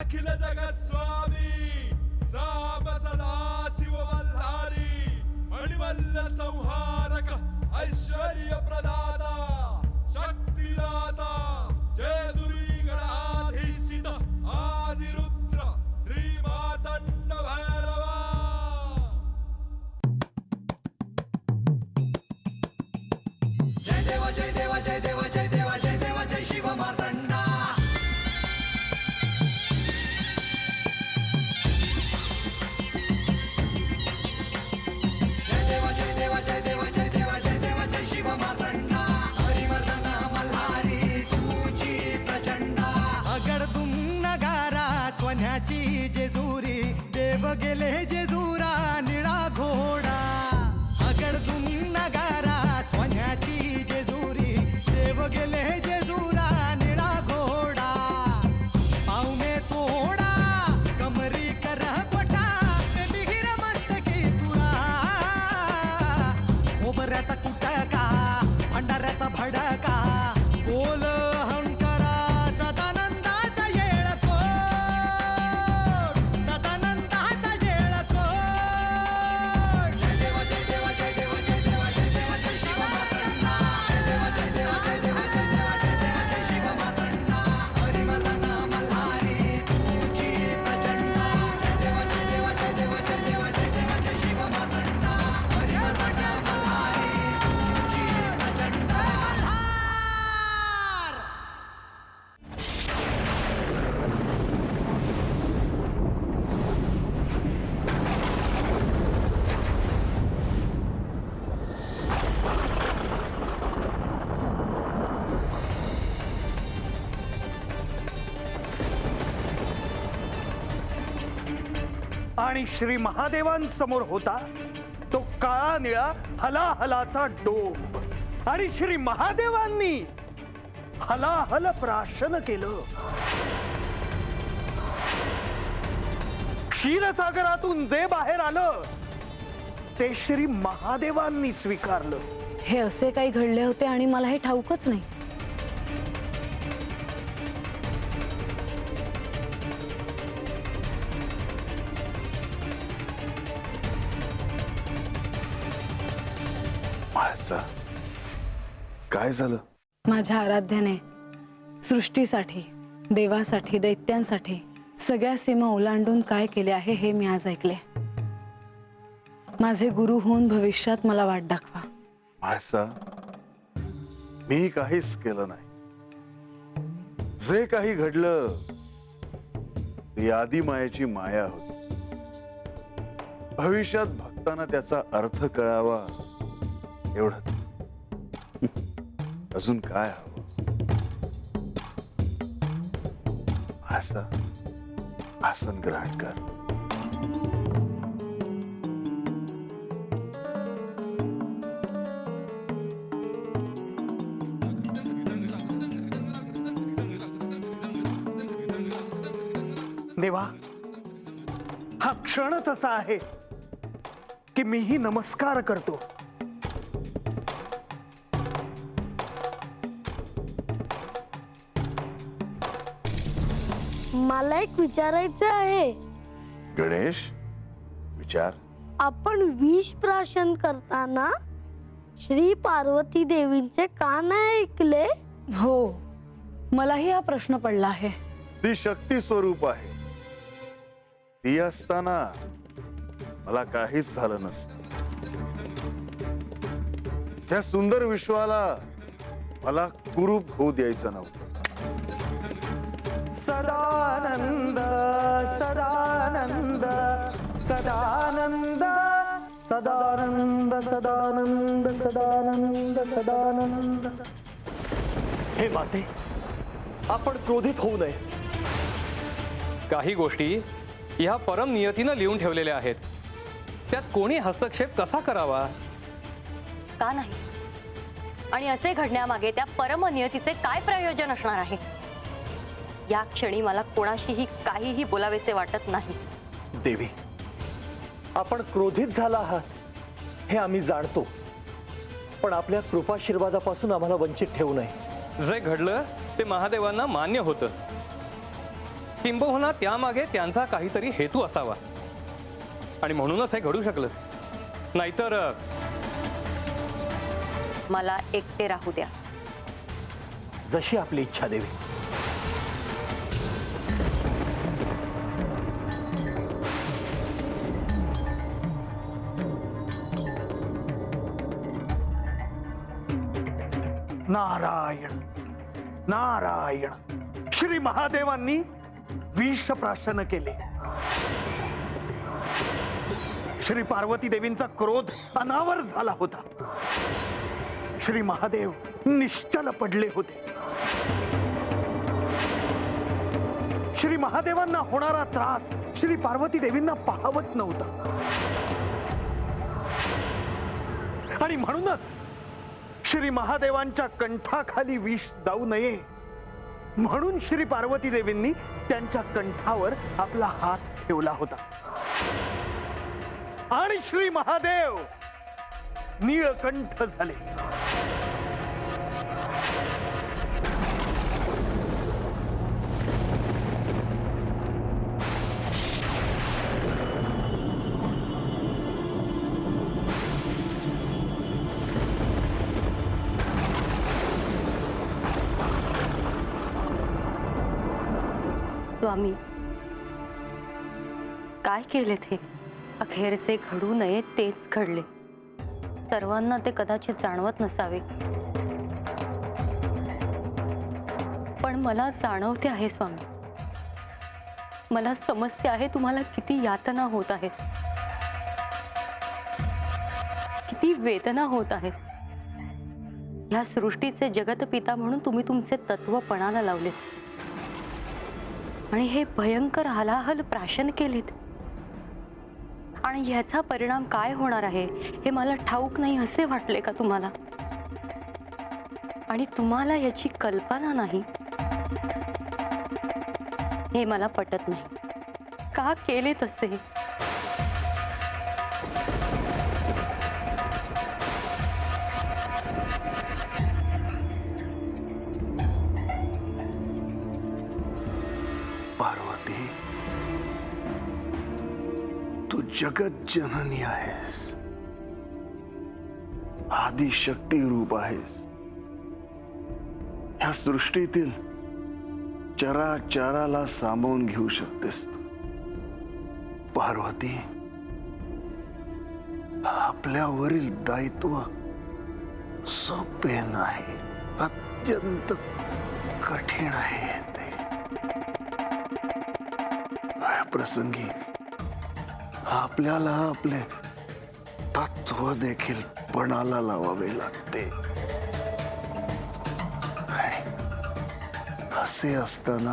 अखिल जगत स्वामी साम सदा शिव मल्हारी मणिमल्ल संहारक ऐश्वर्य प्रदाता शक्तिदाता जय दुर्गी गणाधीशित आदिरुद्र श्री मातंड भैरवा। जय देवा जय देवा जय देवा जय देवा जय देवा जय शिव मार्तंडा। जय देवा जय देवा जय देवा जय देवा जय देवा जय शिव मार्तंडा। हरिवर्धन मल्हारी तुझी प्रचंडा। अगडदुम नगारा सोन्याची जेजुरी देव गेले जेजुरा निळा घोडा। अगडदुम नगारा सोन्याची जेजुरी देव गेले जेजुरा निळा घोडा। पावमे तोडा कमरी कर पटा मिहिर मस्तकी तुरा। खोबऱ्याचा कुटका भंडाऱ्याचा भडका बोल हंकरा सदानंदाचा येळकोट। सदानंदाचा येळकोट। जय देवा जय देवा जय देवा जय देवा जय देवा जय शिव मार्तंडा। जय देवा जय देवा जय देवा जय देवा जय देवा जय शिव मार्तंडा। हरिवर्धन मल्हारी तुझी प्रचंडा। जय देवा जय देवा जय देवा जय देवा जय देवा जय शिव मार्तंडा। हरिवर्धन मल्हारी तुझी प्रचंडा। आणि श्री महादेवांसमोर होता तो काळा निळा हलाहलाचा डोंब। आणि श्री महादेवांनी हलाहल प्राशन केलं। क्षीरसागरातून जे बाहेर आलं ते श्री महादेवांनी स्वीकारलं। हे असे काही घडले होते आणि मला हे ठाऊकच नाही। माळसा काय झालं? माझ्या आराध्याने सृष्टीसाठी देवासाठी दैत्यांसाठी सगळ्या सीमा ओलांडून काय केले आहे हे मी आज ऐकले। माझे गुरु होऊन भविष्यात मला वाट दाखवा। माळसा मी काहीच केलं नाही। जे काही घडलं ती आदिमायेची माया होती। भविष्यात भक्तांना त्याचा अर्थ कळावा एवढंच। अजून काय हवं? माळसा आसन ग्रहण कर। देवा हा क्षणच असा आहे की मीही नमस्कार करतो। मला एक विचारायचं आहे। गणेश विचार। आपण विष प्राशन करताना श्री पार्वती देवींचे का नाही ऐकले? हो मलाही हा प्रश्न पडला आहे। ती शक्ती स्वरूप आहे। ती असताना मला काहीच झालं नसतं। त्या सुंदर विश्वाला मला कुरूप होऊ द्यायचं नव्हतं। सदानंद सदानंद सदानंद सदानंद सदानंद सदानंद सदानंद। हे माते आपण क्रोधित होऊ नये। काही गोष्टी ह्या परम नियतीनं लिहून ठेवलेल्या आहेत। त्यात कोणी हस्तक्षेप कसा करावा? का नाही? आणि असे घडण्यामागे त्या परमनियतीचे काय प्रयोजन असणार आहे? या क्षणी मला कोणाशीही काहीही बोलावेसे वाटत नाही। देवी आपण क्रोधित झाला आहात हे आम्ही जाणतो, पण आपल्या कृपाशीर्वादापासून आम्हाला वंचित ठेवू नये। जे घडलं ते महादेवांना मान्य होतं। किंबहुना त्यामागे त्यांचा काहीतरी हेतू असावा आणि म्हणूनच हे घडू शकलं. नाहीतर मला एकटे राहू द्या. जशी आपली इच्छा देवी. नारायण नारायण. श्री महादेवांनी विष प्राशन केले. श्री पार्वती देवींचा क्रोध अनावर झाला होता. श्री महादेव निश्चल पडले होते. श्री महादेवांना होणारा त्रास श्री पार्वती देवींना पाहवत नव्हता आणि म्हणूनच श्री महादेवांच्या कंठाखाली विष जाऊ नये म्हणून श्री पार्वती देवींनी त्यांच्या कंठावर आपला हात ठेवला होता आणि श्री महादेव नीळकंठ झाले. स्वामी, काय केलेत हे? अखेरचे घडू नये तेच घडले. सर्वांना ते कदाचित जाणवत नसावे, पण मला जाणवते आहे स्वामी. मला समजते आहे तुम्हाला किती यातना होत आहेत, किती वेदना होत आहेत. ह्या सृष्टीचे जगतपिता म्हणून तुम्ही तुमचे तत्व पणाला लावले आणि हे भयंकर हलाहल प्राशन केलेत. आणि ह्याचा परिणाम काय होणार आहे हे मला ठाऊक नाही असे वाटले का तुम्हाला? आणि तुम्हाला याची कल्पना नाही हे मला पटत नाही. का केले तसे? पार्वती, तू जगत जननी आहेस, आदिशक्ती रूप आहेस. ह्या सृष्टीतील चराचराला सामावून घेऊ शकतेस तू. पार्वती, आपल्यावरील दायित्व सोपे नाही, अत्यंत कठीण आहे ते. प्रसंगी आपल्याला आपले तत्व देखील पणाला लावावे लागते. असे असताना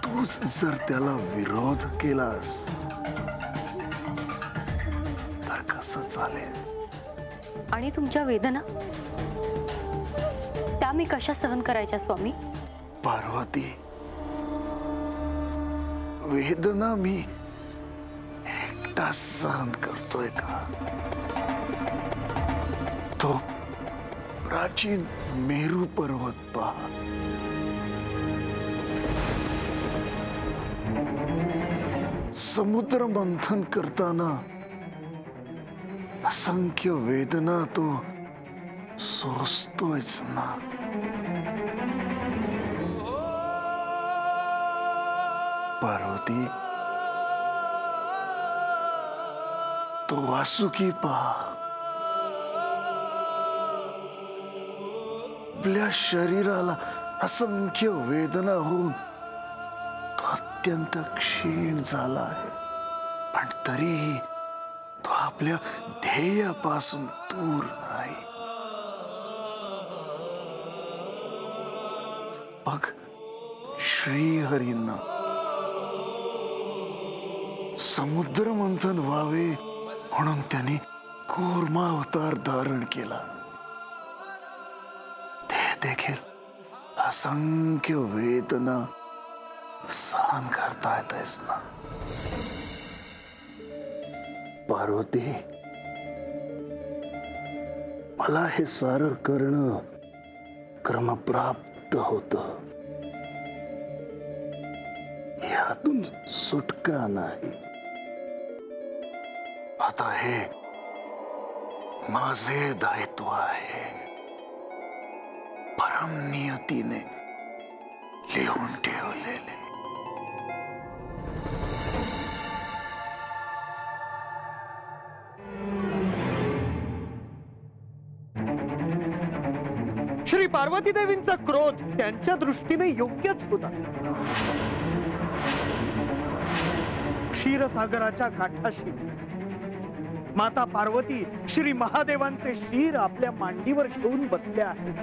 तूच जर त्याला विरोध केलास तर कसं चालेल? आणि तुमच्या वेदना त्या मी कशा सहन करायच्या स्वामी? पार्वती, वेदना मी एकटा सहन करतोय का? तो प्राचीन मेरू पर्वत पहा. समुद्र मंथन करताना असंख्य वेदना तो सोसतोयच ना. पार्वती, तो वासुकी पहा. आपल्या शरीराला असंख्य वेदना होऊन तो अत्यंत क्षीण झाला आहे, पण तरीही तो आपल्या ध्येयापासून दूर नाही. बघ, श्रीहरींना समुद्र मंथन व्हावे म्हणून त्यांनी कूर्मावतार धारण केला. ते देखील असंख्य वेदना सहन करता येतेस ना. पार्वती, मला हे सारं करणं क्रमप्राप्त होतं. ह्यातून सुटका नाही. आता हे माझे दायित्व आहे, परमनियतीने लिहून ठेवलेले. श्री पार्वती देवींचा क्रोध त्यांच्या दृष्टीने योग्यच होता. क्षीरसागराच्या काठाशी माता पार्वती श्री महादेवांचे शीर आपल्या मांडीवर घेऊन बसल्या आहेत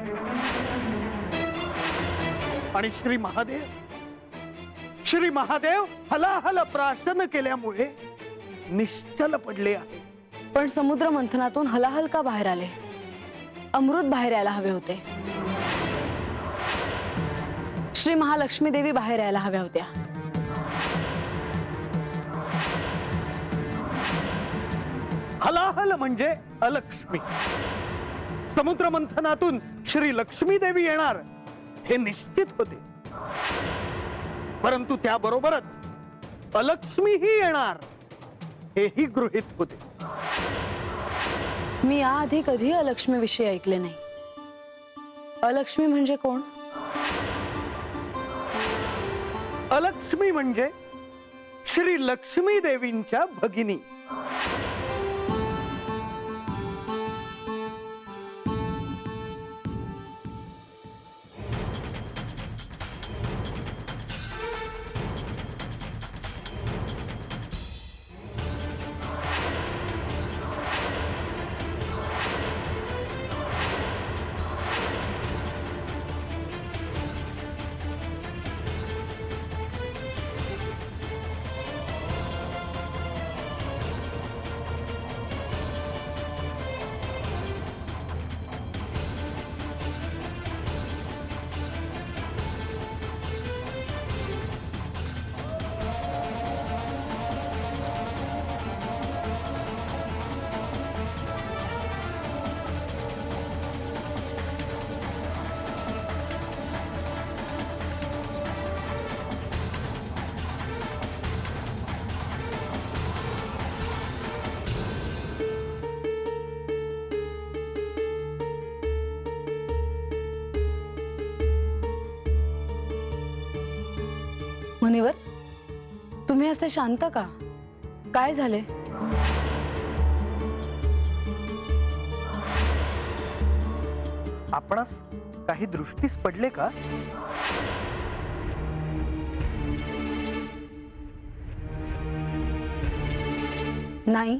आणि श्री महादेव हलाहल प्राशन केल्यामुळे निश्चल पडले आहे. पण समुद्र मंथनातून हलाहल का बाहेर आले? अमृत बाहेर यायला हवे होते. श्री महालक्ष्मी देवी बाहेर यायला हव्या होत्या. हलाहल म्हणजे अलक्ष्मी. समुद्र मंथनातून श्री लक्ष्मी देवी येणार हे निश्चित होते, परंतु त्याबरोबरच अलक्ष्मीही येणार हेही गृहीत होते. मी याआधी कधी अलक्ष्मी विषयी ऐकले नाही. अलक्ष्मी म्हणजे कोण? अलक्ष्मी म्हणजे श्री लक्ष्मी देवींच्या भगिनी. मुनिवर, तुम्ही असे शांत का? काय झाले? आपणास काही दृष्टीस पडले का? नाही.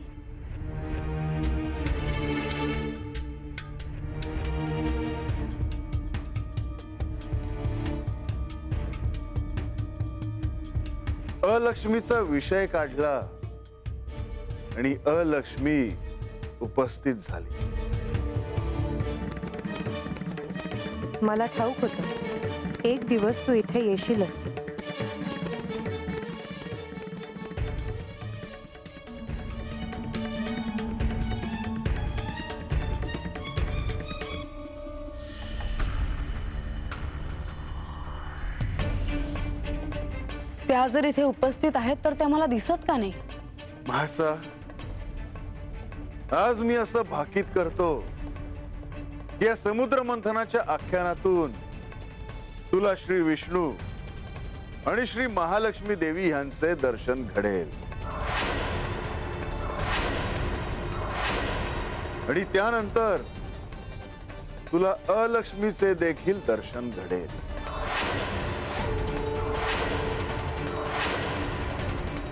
अलक्ष्मीचा विषय काढला आणि अलक्ष्मी उपस्थित झाली. मला ठाऊक होतं एक दिवस तू इथे येशीलच. त्या जर इथे उपस्थित आहेत तर त्या मला दिसत का नाही? म्हासा, आज मी असं भाकीत करतो की या समुद्र मंथनाच्या आख्यानातून तुला श्री विष्णू आणि श्री महालक्ष्मी देवी यांचे दर्शन घडेल आणि त्यानंतर तुला अलक्ष्मीचे देखील दर्शन घडेल.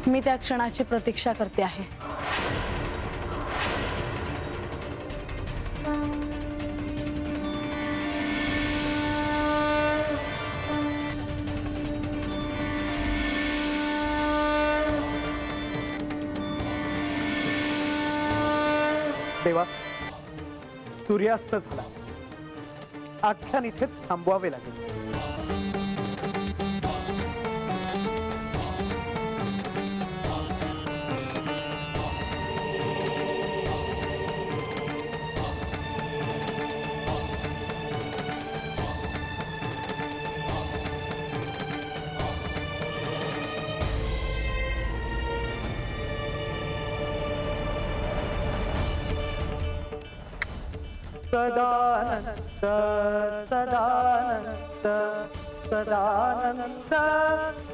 मी त्या क्षणाची प्रतीक्षा करते आहे. देवा, सूर्यास्त झाला. आख्यान इथेच थांबवावे लागेल. सदानंद सदानंद सदानंद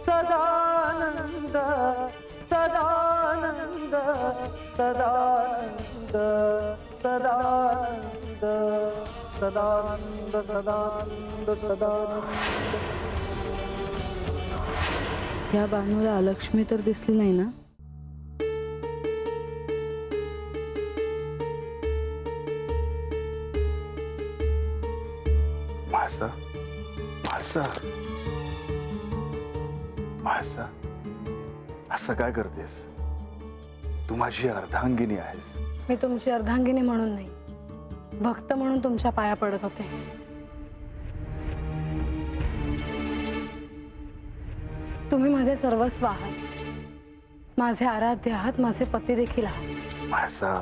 सदानंद सदानंद सदानंद सदानंद सदानंद सदानंद सदानंद. या बानूला अलक्ष्मी तर दिसली नाही ना? म्हाळसा म्हाळसा म्हाळसा, असं काय करतेस? तू माझी अर्धांगिनी आहेस. मी तुमची अर्धांगिनी म्हणून नाही, भक्त म्हणून तुमच्या पाया पडत होते. तुम्ही माझे सर्वस्व आहात, माझे आराध्य आहात, माझे पती देखील आहात. म्हाळसा,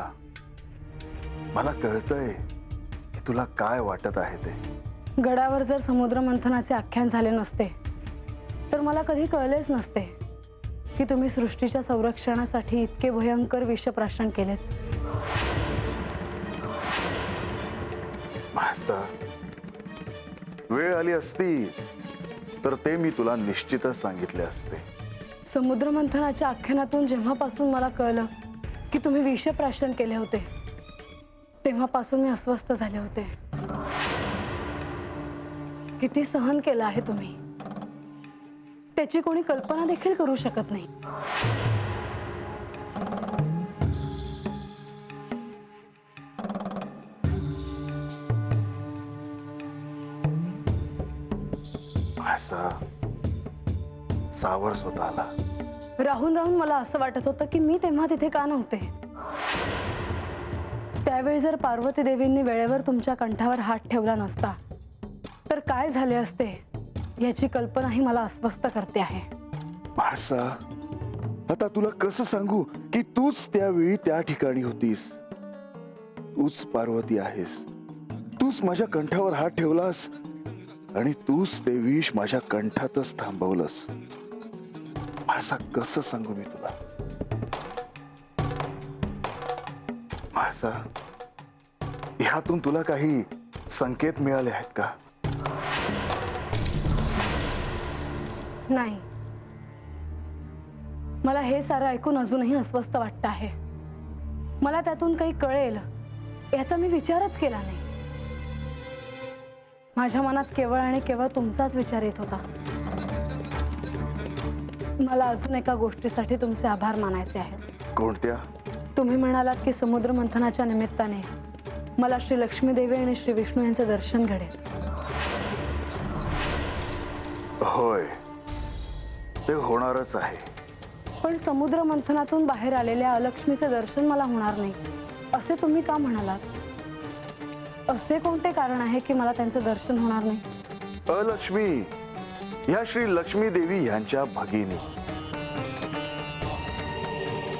मला कळतंय की तुला काय वाटत आहे ते. गडावर जर समुद्र मंथनाचे आख्यान झाले नसते तर मला कधी कळलेच नसते की तुम्ही सृष्टीच्या संरक्षणासाठी इतके भयंकर विषप्राशन केलेत. म्हाळसा, वेळ आली असती तर ते मी तुला निश्चितच सांगितले असते. समुद्र मंथनाच्या आख्यानातून जेव्हापासून मला कळलं की तुम्ही विषप्राशन केले होते तेव्हापासून मी अस्वस्थ झाले होते. किती सहन केलं आहे तुम्ही, त्याची कोणी कल्पना देखील करू शकत नाही. म्हाळसा, सावर स्वतःला. राहून राहून मला असं वाटत होतं की मी तेव्हा तिथे का नव्हते. त्यावेळी जर पार्वती देवींनी वेळेवर तुमच्या कंठावर हात ठेवला नसता तर काय झाले असते याची कल्पनाही मला अस्वस्थ करते आहे. म्हाळसा, आता तुला कसं सांगू की तूच त्यावेळी त्या ठिकाणी होतीस. तूच पार्वती आहेस, तूच माझ्या कंठावर हात ठेवलास आणि तूच ते विष माझ्या कंठातच थांबवलंस. म्हाळसा, कसं सांगू मी तुला. म्हाळसा, ह्यातून तुला काही संकेत मिळाले आहेत का? नाही, मला हे सारं ऐकून अजूनही अस्वस्थ वाटतं आहे. मला त्यातून काही कळेल याचा मी विचारच केला नाही. माझ्या मनात केवळ आणि केवळ तुमचाच विचार येत होता. मला अजून एका गोष्टीसाठी तुमचे आभार मानायचे आहेत. कोणत्या? तुम्ही म्हणालात की समुद्र मंथनाच्या निमित्ताने मला श्री लक्ष्मी देवी आणि श्री विष्णू यांचे दर्शन घडेल. होय, ते होणारच आहे. पण समुद्र मंथनातून बाहेर आलेल्या अलक्ष्मीचे दर्शन मला होणार नाही असे तुम्ही का म्हणालात? असे कोणते कारण आहे की मला त्यांचे दर्शन होणार नाही? अलक्ष्मी ह्या श्री लक्ष्मी देवी यांच्या भगिनी.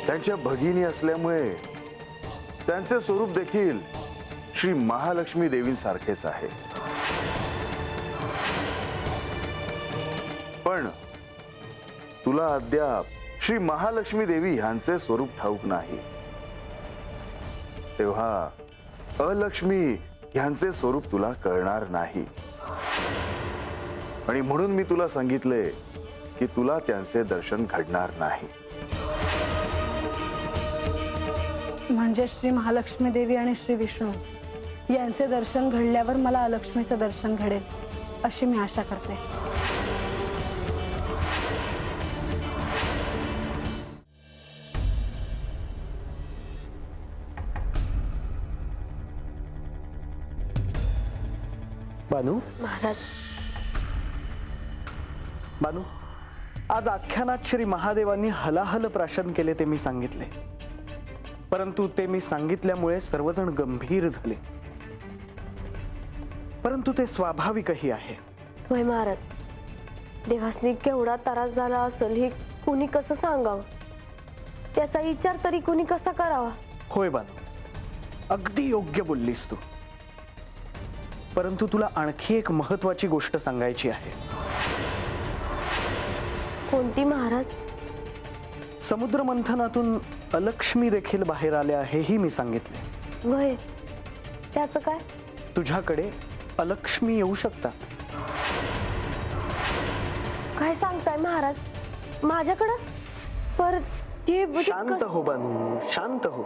त्यांच्या भगिनी असल्यामुळे त्यांचे स्वरूप देखील श्री महालक्ष्मी देवींसारखेच आहे. पण तुला अद्याप श्री महालक्ष्मी देवी यांचे स्वरूप ठाऊक नाही. तेव्हा अलक्ष्मी यांचे स्वरूप तुला कळणार नाही. आणि म्हणून मी तुला सांगितले की तुला त्यांचे दर्शन घडणार नाही. म्हणजे श्री महालक्ष्मी देवी आणि श्री विष्णू यांचे दर्शन घडल्यावर मला अलक्ष्मीचे दर्शन घडेल अशी मी आशा करते. बानू, महाराज, बानू, आज आख्यानात श्री महादेवांनी हलाहल प्राशन केले ते मी सांगितले, परंतु ते मी सांगितल्यामुळे सर्वजण गंभीर झाले. परंतु ते स्वाभाविकही आहे. होय महाराज, देवासनी केवढा त्रास झाला असेल हे कुणी कसं सांगावं, त्याचा विचार तरी कुणी कसा करावा. होय बानू, अगदी योग्य बोललीस तू. परंतु तुला आणखी एक महत्वाची गोष्ट सांगायची आहे. कोणती महाराज? समुद्र मंथनातून अलक्ष्मी देखील बाहेर आल्या हेही मी सांगितले. होय, त्याचं काय? तुझ्याकडे अलक्ष्मी येऊ शकतात. काय सांगताय महाराज? माझ्याकडं? पर ते म्हणजे शांत हो बानू, शांत हो.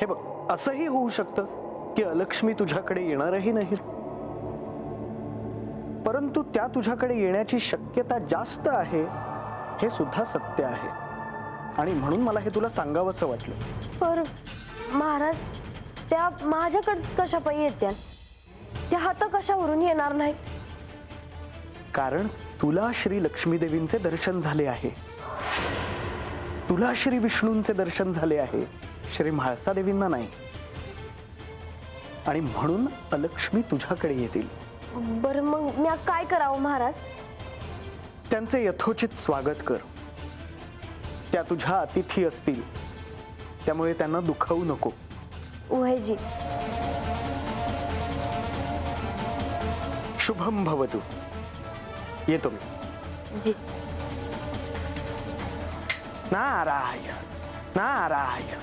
हे बघ, असंही होऊ शकतं की अलक्ष्मी तुझ्याकडे येणारही नाहीत, परंतु त्या तुझ्याकडे येण्याची शक्यता जास्त आहे हे सुद्धा सत्य आहे. आणि म्हणून मला हे तुला सांगावंसं वाटलं. पर महाराज, त्या माझ्याकडे कशा पायी येत्या? त्या हात कशावरून येणार नाही? कारण तुला श्री लक्ष्मी देवींचे दर्शन झाले आहे, तुला श्री विष्णूंचे दर्शन झाले आहे, श्री म्हाळसा देवींना नाही. आणि म्हणून अलक्ष्मी तुझ्याकडे येतील. बरं, मग मी काय करावं महाराज? त्यांचे यथोचित स्वागत कर. त्या तुझ्या अतिथी असतील, त्यामुळे त्यांना दुखावू नको. उहेजी. शुभम भवतु. येतो मी. जी. नारायण नारायण.